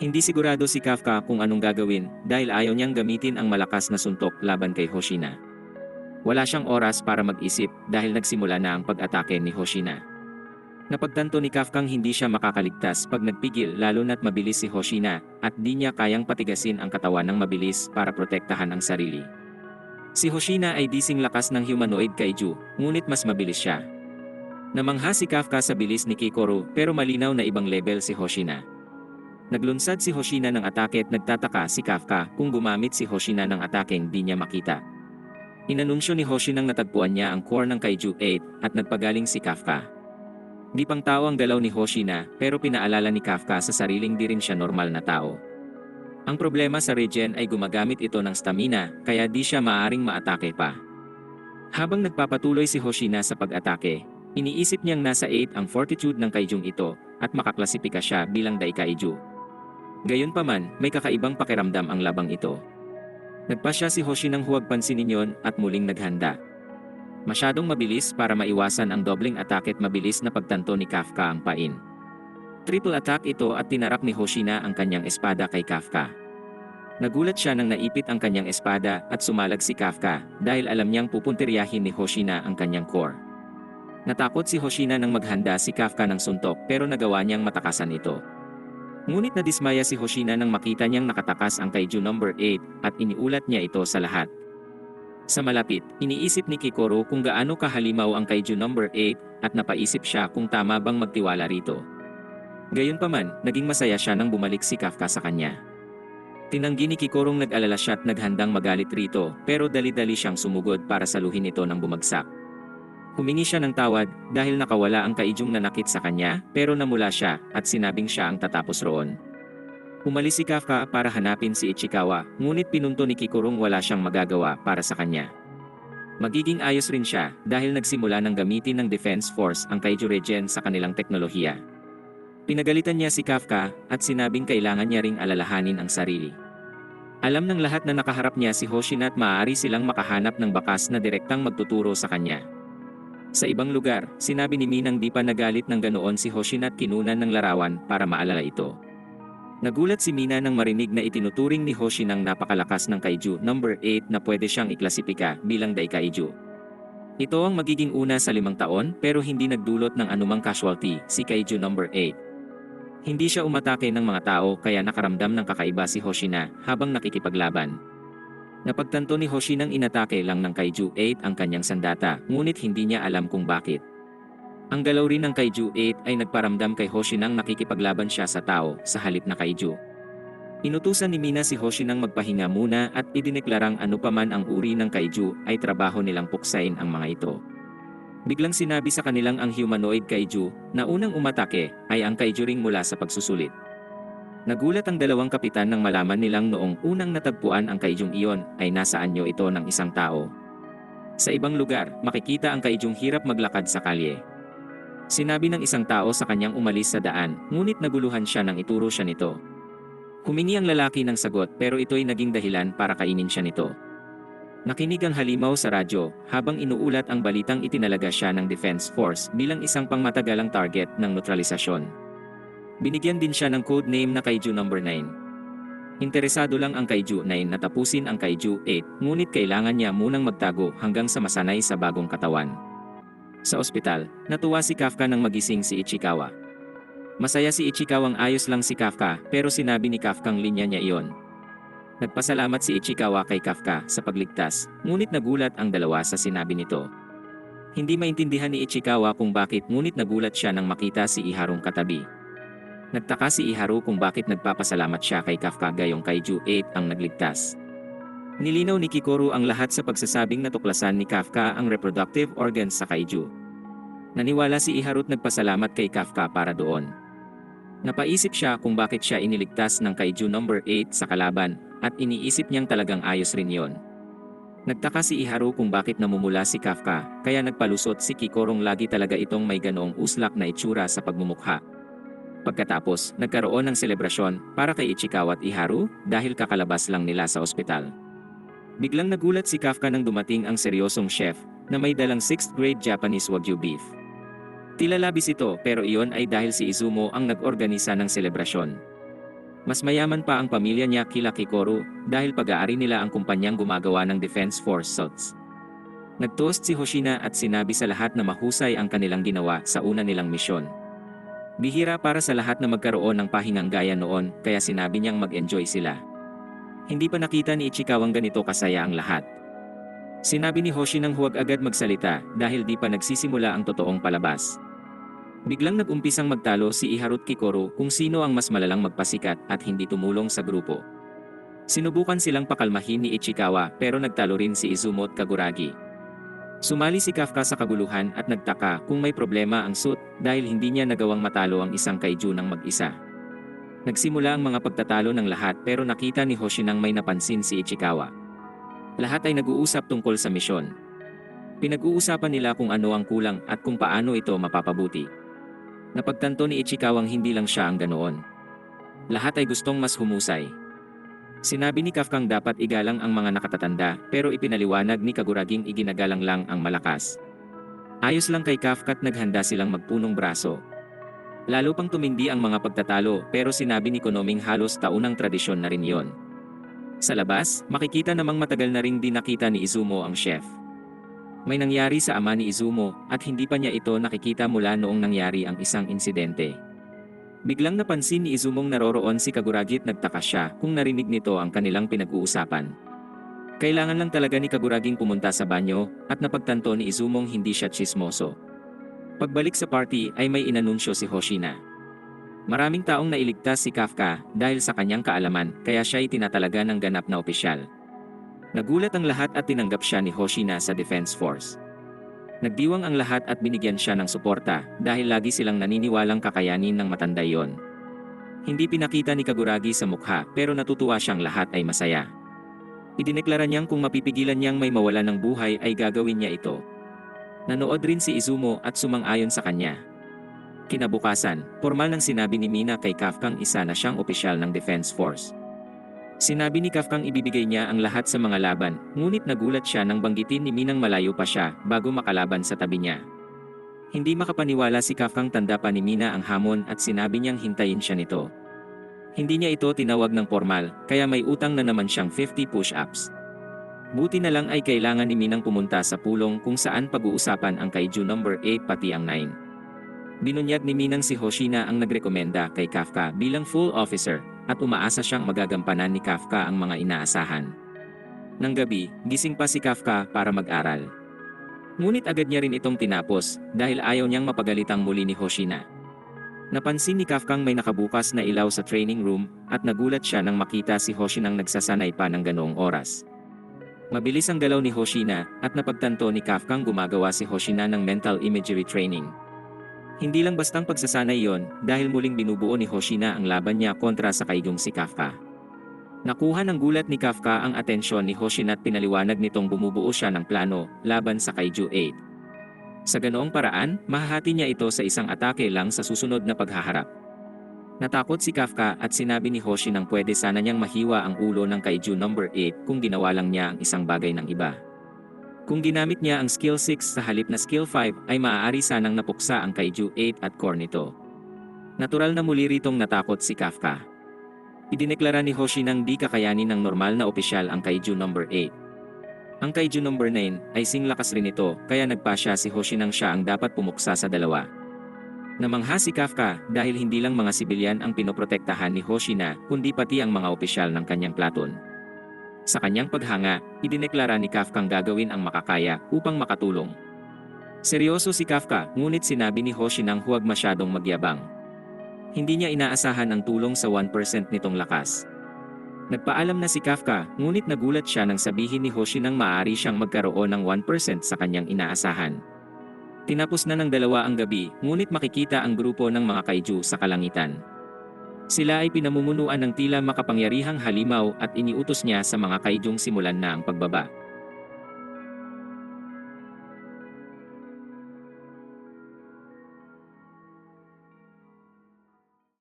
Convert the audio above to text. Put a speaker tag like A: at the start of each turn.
A: Hindi sigurado si Kafka kung anong gagawin dahil ayaw niyang gamitin ang malakas na suntok laban kay Hoshina. Wala siyang oras para mag-isip dahil nagsimula na ang pag-atake ni Hoshina. Napagtanto ni Kafkang hindi siya makakaligtas pag nagpigil lalo na't mabilis si Hoshina at di niya kayang patigasin ang katawan ng mabilis para protektahan ang sarili. Si Hoshina ay dising lakas ng humanoid kaiju, ngunit mas mabilis siya. Namangha si Kafka sa bilis ni Kikoru pero malinaw na ibang level si Hoshina. Naglunsad si Hoshina ng atake at nagtataka si Kafka kung gumamit si Hoshina ng atakeng di niya makita. Inanunsyo ni Hoshinang natagpuan niya ang core ng Kaiju 8 at nagpagaling si Kafka. Di pang tao ang galaw ni Hoshina pero pinaalala ni Kafka sa sariling di rin siya normal na tao. Ang problema sa regen ay gumagamit ito ng stamina kaya di siya maaring maatake pa. Habang nagpapatuloy si Hoshina sa pag-atake, iniisip niyang nasa 8 ang fortitude ng Kaijung ito at makaklasipika siya bilang Daikaiju. Gayunpaman, may kakaibang pakiramdam ang labang ito. Nagpasya si Hoshinang huwag pansinin yon at muling naghanda. Masyadong mabilis para maiwasan ang dobling atake at mabilis na pagtanto ni Kafka ang pain. Triple attack ito at tinarak ni Hoshina ang kanyang espada kay Kafka. Nagulat siya nang naipit ang kanyang espada at sumalag si Kafka dahil alam niyang pupuntiryahin ni Hoshina ang kanyang core. Natakot si Hoshina nang maghanda si Kafka ng suntok pero nagawa niyang matakasan ito. Ngunit nadismaya si Hoshina nang makita niyang nakatakas ang Kaiju number 8 at iniulat niya ito sa lahat. Sa malapit, iniisip ni Kikoru kung gaano kahalimaw ang Kaiju number 8 at napaisip siya kung tama bang magtiwala rito. Gayunpaman, naging masaya siya nang bumalik si Kafka sa kanya. Tinanggi ni Kikorong nag-alala siya at naghandang magalit rito pero dali-dali siyang sumugod para saluhin ito nang bumagsak. Humingi siya ng tawad dahil nakawala ang Kaijung nanakit sa kanya pero namula siya at sinabing siya ang tatapos roon. Umalis si Kafka para hanapin si Ichikawa ngunit pinunto ni Kikorong wala siyang magagawa para sa kanya. Magiging ayos rin siya dahil nagsimula ng gamitin ng Defense Force ang Kaiju Regen sa kanilang teknolohiya. Pinagalitan niya si Kafka at sinabing kailangan niya ring alalahanin ang sarili. Alam ng lahat na nakaharap niya si Hoshina at maaari silang makahanap ng bakas na direktang magtuturo sa kanya. Sa ibang lugar, sinabi ni Minang di pa nagalit ng ganoon si Hoshina at kinunan ng larawan para maalala ito. Nagulat si Mina nang marinig na itinuturing ni Hoshinang napakalakas ng Kaiju number 8 na pwede siyang iklasipika bilang Daikaiju. Ito ang magiging una sa 5 taon pero hindi nagdulot ng anumang casualty si Kaiju number 8. Hindi siya umatake ng mga tao kaya nakaramdam ng kakaiba si Hoshina habang nakikipaglaban. Napagtanto ni Hoshinang inatake lang ng Kaiju 8 ang kanyang sandata, ngunit hindi niya alam kung bakit. Ang galaw rin ng Kaiju 8 ay nagparamdam kay Hoshinang nakikipaglaban siya sa tao sa halip na Kaiju. Inutusan ni Mina si Hoshinang magpahinga muna at idineklarang ano paman ang uri ng Kaiju ay trabaho nilang puksain ang mga ito. Biglang sinabi sa kanilang ang humanoid Kaiju na unang umatake ay ang Kaiju ring mula sa pagsusulit. Nagulat ang dalawang kapitan nang malaman nilang noong unang natagpuan ang Kaijung iyon ay nasa anyo ito ng isang tao. Sa ibang lugar, makikita ang Kaijung hirap maglakad sa kalye. Sinabi ng isang tao sa kanyang umalis sa daan, ngunit naguluhan siya nang ituro siya nito. Humingi ang lalaki ng sagot pero ito'y naging dahilan para kainin siya nito. Nakinig ang halimaw sa radyo habang inuulat ang balitang itinalaga siya ng Defense Force bilang isang pangmatagalang target ng neutralisasyon. Binigyan din siya ng code name na Kaiju number 9. Interesado lang ang Kaiju 9 na tapusin ang Kaiju 8, ngunit kailangan niya munang magtago hanggang sa masanay sa bagong katawan. Sa ospital, natuwa si Kafka nang magising si Ichikawa. Masaya si Ichikawang ayos lang si Kafka pero sinabi ni Kafkang linya niya iyon. Nagpasalamat si Ichikawa kay Kafka sa pagligtas, ngunit nagulat ang dalawa sa sinabi nito. Hindi maintindihan ni Ichikawa kung bakit ngunit nagulat siya nang makita si Iharong katabi. Nagtaka si Iharu kung bakit nagpapasalamat siya kay Kafka gayong Kaiju 8 ang nagligtas. Nilinaw ni Kikoru ang lahat sa pagsasabing natuklasan ni Kafka ang reproductive organs sa Kaiju. Naniwala si Iharu at nagpasalamat kay Kafka para doon. Napaisip siya kung bakit siya iniligtas ng Kaiju number 8 sa kalaban at iniisip niyang talagang ayos rin yon. Nagtaka si Iharu kung bakit namumula si Kafka kaya nagpalusot si Kikorong lagi talaga itong may ganoong uslak na itsura sa pagmumukha. Pagkatapos, nagkaroon ng selebrasyon para kay Ichikawa at Iharu dahil kakalabas lang nila sa ospital. Biglang nagulat si Kafka nang dumating ang seryosong chef na may dalang 6th grade Japanese Wagyu beef. Tila labis ito pero iyon ay dahil si Izumo ang nag-organisa ng selebrasyon. Mas mayaman pa ang pamilya niya kila Kikoru dahil pag-aari nila ang kumpanyang gumagawa ng Defense Force suits. Nag-toast si Hoshina at sinabi sa lahat na mahusay ang kanilang ginawa sa una nilang misyon. Bihira para sa lahat na magkaroon ng pahingang gaya noon, kaya sinabi niyang mag-enjoy sila. Hindi pa nakita ni Ichikawang ganito kasaya ang lahat. Sinabi ni Hoshi nang huwag agad magsalita dahil di pa nagsisimula ang totoong palabas. Biglang nag-umpisang magtalo si Iharut Kikoru kung sino ang mas malalang magpasikat at hindi tumulong sa grupo. Sinubukan silang pakalmahin ni Ichikawa pero nagtalo rin si Izumo at Kaguragi. Sumali si Kafka sa kaguluhan at nagtaka kung may problema ang suit dahil hindi niya nagawang matalo ang isang kaiju ng mag-isa. Nagsimula ang mga pagtatalo ng lahat pero nakita ni Hoshi nang may napansin si Ichikawa. Lahat ay nag-uusap tungkol sa misyon. Pinag-uusapan nila kung ano ang kulang at kung paano ito mapapabuti. Napagtanto ni Ichikawang hindi lang siya ang ganoon. Lahat ay gustong mas humusay. Sinabi ni Kafkang dapat igalang ang mga nakatatanda pero ipinaliwanag ni Kaguraging iginagalang lang ang malakas. Ayos lang kay Kafka at naghanda silang magpunong braso. Lalo pang tumindi ang mga pagtatalo pero sinabi ni Konoming halos taunang tradisyon na rin yon. Sa labas, makikita namang matagal na ring di nakita ni Izumo ang chef. May nangyari sa ama ni Izumo at hindi pa niya ito nakikita mula noong nangyari ang isang insidente. Biglang napansin ni Izumong naroroon si Kaguragi at nagtaka siya kung narinig nito ang kanilang pinag-uusapan. Kailangan lang talaga ni Kaguraging pumunta sa banyo at napagtanto ni Izumong hindi siya tsismoso. Pagbalik sa party ay may inanunsyo si Hoshina. Maraming taong nailigtas si Kafka dahil sa kanyang kaalaman kaya siya ay tinatalaga ng ganap na opisyal. Nagulat ang lahat at tinanggap siya ni Hoshina sa Defense Force. Nagdiwang ang lahat at binigyan siya ng suporta dahil lagi silang naniniwalang kakayanin ng matanda yon. Hindi pinakita ni Kaguragi sa mukha pero natutuwa siyang lahat ay masaya. Idineklara niyang kung mapipigilan niyang may mawalan ng buhay ay gagawin niya ito. Nanood rin si Izumo at sumang-ayon sa kanya. Kinabukasan, formal nang sinabi ni Mina kay Kafkang isa na siyang opisyal ng Defense Force. Sinabi ni Kafkang ibibigay niya ang lahat sa mga laban, ngunit nagulat siya nang banggitin ni Minang malayo pa siya bago makalaban sa tabi niya. Hindi makapaniwala si Kafkang tanda pa ni Mina ang hamon at sinabi niyang hintayin siya nito. Hindi niya ito tinawag ng formal, kaya may utang na naman siyang 50 push-ups. Buti na lang ay kailangan ni Minang pumunta sa pulong kung saan pag-uusapan ang Kaiju number 8 pati ang 9. Binunyag ni Minang si Hoshina ang nagrekomenda kay Kafka bilang full officer, at umaasa siyang magagampanan ni Kafka ang mga inaasahan. Nang gabi, gising pa si Kafka para mag-aral. Ngunit agad niya rin itong tinapos dahil ayaw niyang mapagalitang muli ni Hoshina. Napansin ni Kafkang may nakabukas na ilaw sa training room at nagulat siya nang makita si Hoshinang nagsasanay pa ng ganoong oras. Mabilis ang galaw ni Hoshina at napagtanto ni Kafkang gumagawa si Hoshina ng mental imagery training. Hindi lang bastang pagsasanay yon dahil muling binubuo ni Hoshina ang laban niya kontra sa kaigong si Kafka. Nakuha ng gulat ni Kafka ang atensyon ni Hoshina at pinaliwanag nitong bumubuo siya ng plano laban sa Kaiju 8. Sa ganoong paraan, mahahati niya ito sa isang atake lang sa susunod na paghaharap. Natakot si Kafka at sinabi ni Hoshinang pwede sana niyang mahiwa ang ulo ng Kaiju number 8 kung ginawa lang niya ang isang bagay ng iba. Kung ginamit niya ang skill 6 sa halip na skill 5 ay maaari sanang napuksa ang Kaiju 8 at core nito. Natural na muli ritong natakot si Kafka. Idineklara ni Hoshinang di kakayanin ng normal na opisyal ang Kaiju number 8. Ang Kaiju number 9 ay singlakas rin ito kaya nagpasya si Hoshinang siya ang dapat pumuksa sa dalawa. Namangha si Kafka dahil hindi lang mga sibilyan ang pinoprotektahan ni Hoshina kundi pati ang mga opisyal ng kanyang platon. Sa kanyang paghanga, idineklara ni Kafkang gagawin ang makakaya upang makatulong. Seryoso si Kafka, ngunit sinabi ni Hoshinang huwag masyadong magyabang. Hindi niya inaasahan ang tulong sa 1% nitong lakas. Nagpaalam na si Kafka, ngunit nagulat siya nang sabihin ni Hoshinang maaari siyang magkaroon ng 1% sa kanyang inaasahan. Tinapos na ng dalawa ang gabi, ngunit makikita ang grupo ng mga kaiju sa kalangitan. Sila ay pinamumunuan ng tila makapangyarihang halimaw at iniutos niya sa mga kaijung simulan na ang pagbaba.